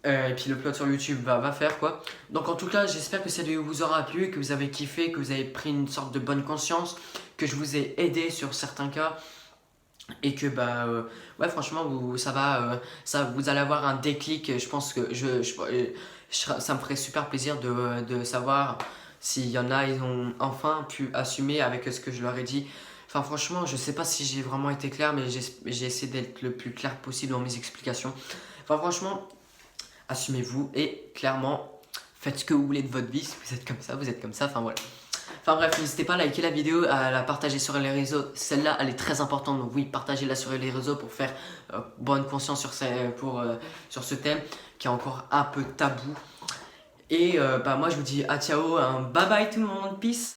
Speaker 2: Et puis le plot sur YouTube va faire quoi. Donc en tout cas, j'espère que cette vidéo vous aura plu, que vous avez kiffé, que vous avez pris une sorte de bonne conscience, que je vous ai aidé sur certains cas. Et que ouais, franchement vous allez avoir un déclic. Je pense que ça me ferait super plaisir de savoir s'il y en a, ils ont enfin pu assumer avec ce que je leur ai dit. Enfin franchement, je sais pas si j'ai vraiment été clair, mais j'ai essayé d'être le plus clair possible dans mes explications. Enfin franchement, assumez-vous et clairement faites ce que vous voulez de votre vie. Si vous êtes comme ça, vous êtes comme ça, enfin voilà. Enfin bref, n'hésitez pas à liker la vidéo, à la partager sur les réseaux. Celle-là, elle est très importante. Donc oui, partagez-la sur les réseaux pour faire bonne conscience sur ce thème qui est encore un peu tabou. Et moi, je vous dis à ciao, bye bye tout le monde, peace.